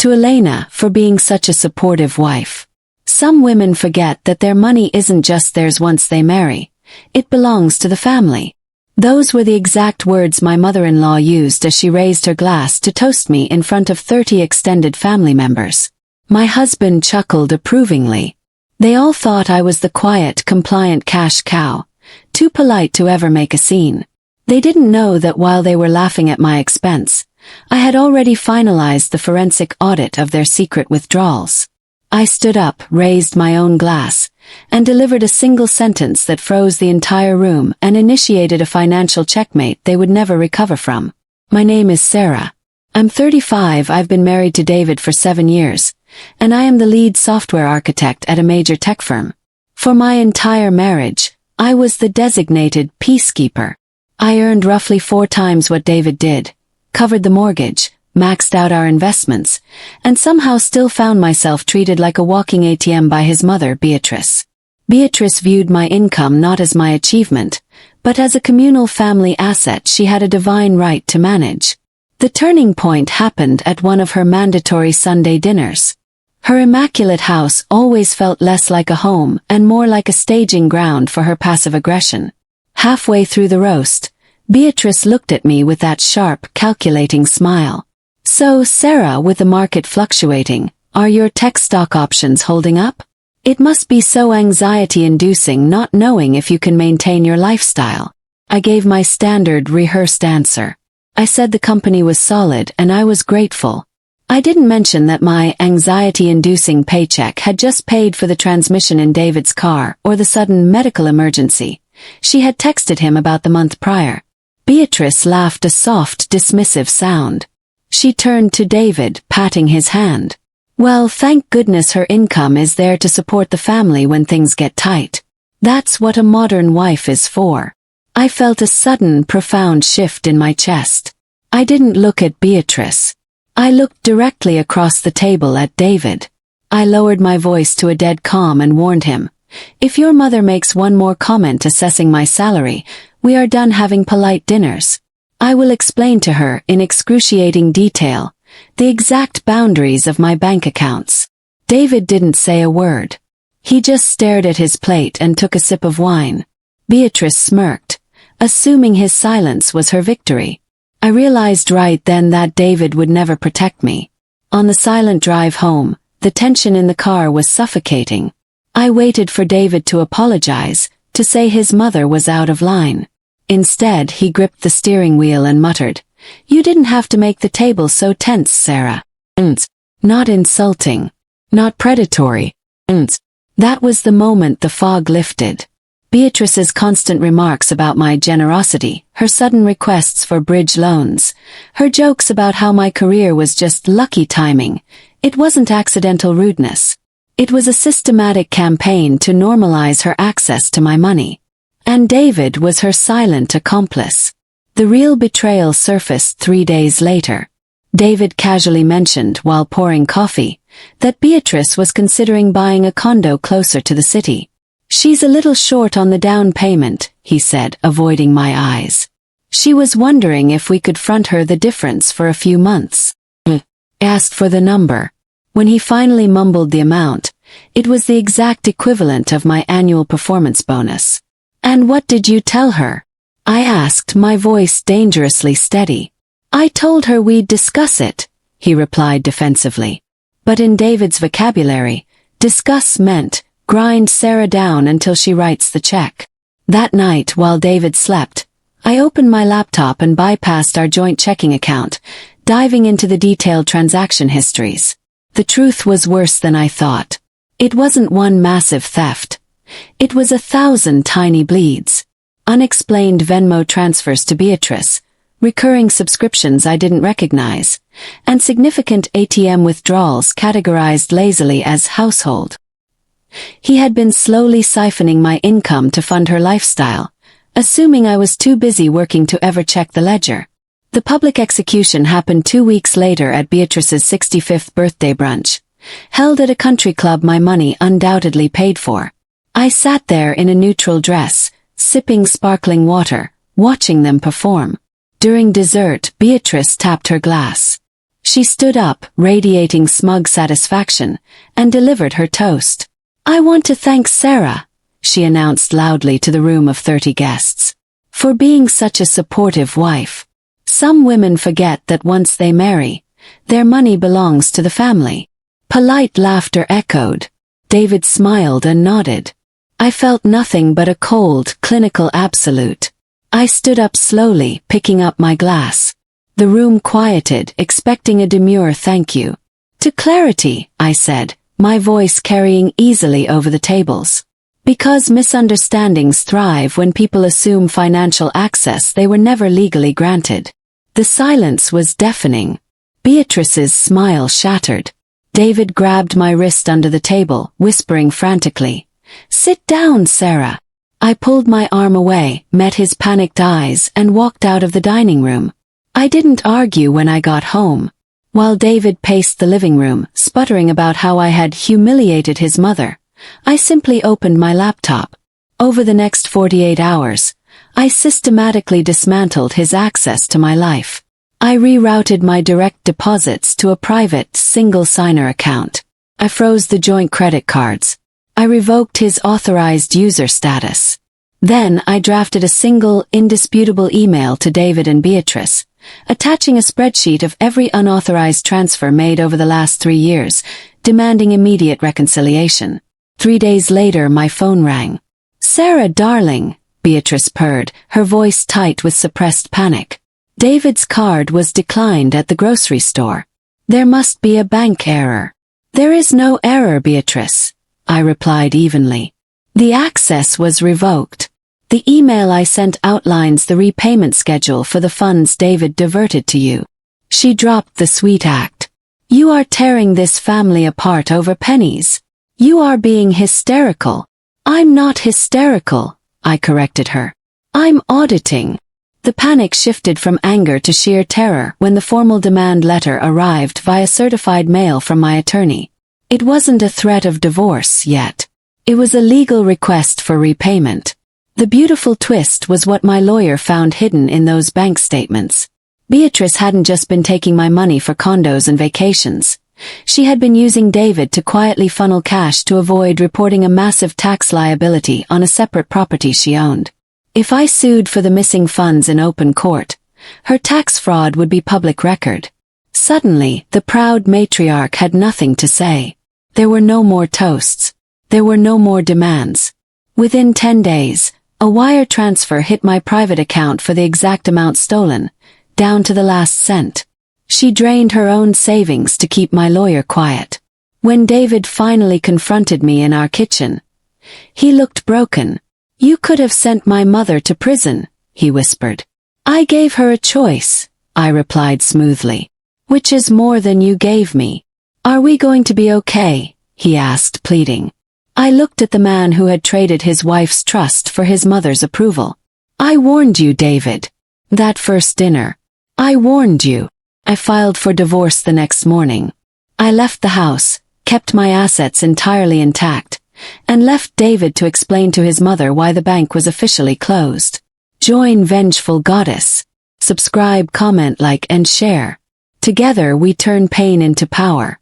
to Elena for being such a supportive wife. Some women forget that their money isn't just theirs once they marry. It belongs to the family. Those were the exact words my mother-in-law used as she raised her glass to toast me in front of 30 extended family members. My husband chuckled approvingly. They all thought I was the quiet, compliant cash cow, too polite to ever make a scene. They didn't know that while they were laughing at my expense, I had already finalized the forensic audit of their secret withdrawals. I stood up, raised my own glass, and delivered a single sentence that froze the entire room and initiated a financial checkmate they would never recover from. My name is Sarah. I'm 35, I've been married to David for 7 years, and I am the lead software architect at a major tech firm. For my entire marriage, I was the designated peacekeeper. I earned roughly 4 times what David did, covered the mortgage, maxed out our investments, and somehow still found myself treated like a walking ATM by his mother, Beatrice. Beatrice viewed my income not as my achievement, but as a communal family asset she had a divine right to manage. The turning point happened at one of her mandatory Sunday dinners. Her immaculate house always felt less like a home and more like a staging ground for her passive aggression. Halfway through the roast, Beatrice looked at me with that sharp, calculating smile. "So, Sarah, with the market fluctuating, are your tech stock options holding up? It must be so anxiety-inducing not knowing if you can maintain your lifestyle." I gave my standard rehearsed answer. I said the company was solid and I was grateful. I didn't mention that my anxiety-inducing paycheck had just paid for the transmission in David's car or the sudden medical emergency she had texted him about the month prior. Beatrice laughed a soft, dismissive sound. She turned to David, patting his hand. "Well, thank goodness her income is there to support the family when things get tight. That's what a modern wife is for." I felt a sudden, profound shift in my chest. I didn't look at Beatrice. I looked directly across the table at David. I lowered my voice to a dead calm and warned him, "If your mother makes one more comment assessing my salary, we are done having polite dinners. I will explain to her in excruciating detail the exact boundaries of my bank accounts." David didn't say a word. He just stared at his plate and took a sip of wine. Beatrice smirked, assuming his silence was her victory. I realized right then that David would never protect me. On the silent drive home, the tension in the car was suffocating. I waited for David to apologize, to say his mother was out of line. Instead, he gripped the steering wheel and muttered, "You didn't have to make the table so tense, Sarah. Not insulting. Not predatory. That was the moment the fog lifted. Beatrice's constant remarks about my generosity, her sudden requests for bridge loans, her jokes about how my career was just lucky timing, it wasn't accidental rudeness. It was a systematic campaign to normalize her access to my money. And David was her silent accomplice. The real betrayal surfaced 3 days later. David casually mentioned, while pouring coffee, that Beatrice was considering buying a condo closer to the city. "She's a little short on the down payment," he said, avoiding my eyes. "She was wondering if we could front her the difference for a few months." I asked for the number. When he finally mumbled the amount, it was the exact equivalent of my annual performance bonus. "And what did you tell her?" I asked, my voice dangerously steady. "I told her we'd discuss it," he replied defensively. But in David's vocabulary, discuss meant, grind Sarah down until she writes the check. That night, while David slept, I opened my laptop and bypassed our joint checking account, diving into the detailed transaction histories. The truth was worse than I thought. It wasn't one massive theft. It was 1,000 tiny bleeds. Unexplained Venmo transfers to Beatrice, recurring subscriptions I didn't recognize, and significant ATM withdrawals categorized lazily as household. He had been slowly siphoning my income to fund her lifestyle, assuming I was too busy working to ever check the ledger. The public execution happened 2 weeks later at Beatrice's 65th birthday brunch, held at a country club my money undoubtedly paid for. I sat there in a neutral dress, sipping sparkling water, watching them perform. During dessert, Beatrice tapped her glass. She stood up, radiating smug satisfaction, and delivered her toast. "I want to thank Sarah," she announced loudly to the room of 30 guests, "for being such a supportive wife. Some women forget that once they marry, their money belongs to the family." Polite laughter echoed. David smiled and nodded. I felt nothing but a cold, clinical absolute. I stood up slowly, picking up my glass. The room quieted, expecting a demure thank you. "To clarity," I said, my voice carrying easily over the tables. "Because misunderstandings thrive when people assume financial access they were never legally granted." The silence was deafening. Beatrice's smile shattered. David grabbed my wrist under the table, whispering frantically, "Sit down, Sarah." I pulled my arm away, met his panicked eyes, and walked out of the dining room. I didn't argue when I got home. While David paced the living room, sputtering about how I had humiliated his mother, I simply opened my laptop. Over the next 48 hours, I systematically dismantled his access to my life. I rerouted my direct deposits to a private, single-signer account. I froze the joint credit cards. I revoked his authorized user status. Then I drafted a single, indisputable email to David and Beatrice, attaching a spreadsheet of every unauthorized transfer made over the last 3 years, demanding immediate reconciliation. 3 days later, my phone rang. "Sarah, darling," Beatrice purred, her voice tight with suppressed panic. "David's card was declined at the grocery store. There must be a bank error." "There is no error, Beatrice," I replied evenly. "The access was revoked. The email I sent outlines the repayment schedule for the funds David diverted to you." She dropped the sweet act. "You are tearing this family apart over pennies. You are being hysterical." "I'm not hysterical," I corrected her. "I'm auditing." The panic shifted from anger to sheer terror when the formal demand letter arrived via certified mail from my attorney. It wasn't a threat of divorce yet. It was a legal request for repayment. The beautiful twist was what my lawyer found hidden in those bank statements. Beatrice hadn't just been taking my money for condos and vacations. She had been using David to quietly funnel cash to avoid reporting a massive tax liability on a separate property she owned. If I sued for the missing funds in open court, her tax fraud would be public record. Suddenly, the proud matriarch had nothing to say. There were no more toasts. There were no more demands. Within 10 days, a wire transfer hit my private account for the exact amount stolen, down to the last cent. She drained her own savings to keep my lawyer quiet. When David finally confronted me in our kitchen, he looked broken. "You could have sent my mother to prison," he whispered. "I gave her a choice," I replied smoothly. "Which is more than you gave me." "Are we going to be okay?" he asked, pleading. I looked at the man who had traded his wife's trust for his mother's approval. "I warned you, David. That first dinner. I warned you." I filed for divorce the next morning. I left the house, kept my assets entirely intact, and left David to explain to his mother why the bank was officially closed. Join Vengeful Goddess. Subscribe, comment, like, and share. Together we turn pain into power.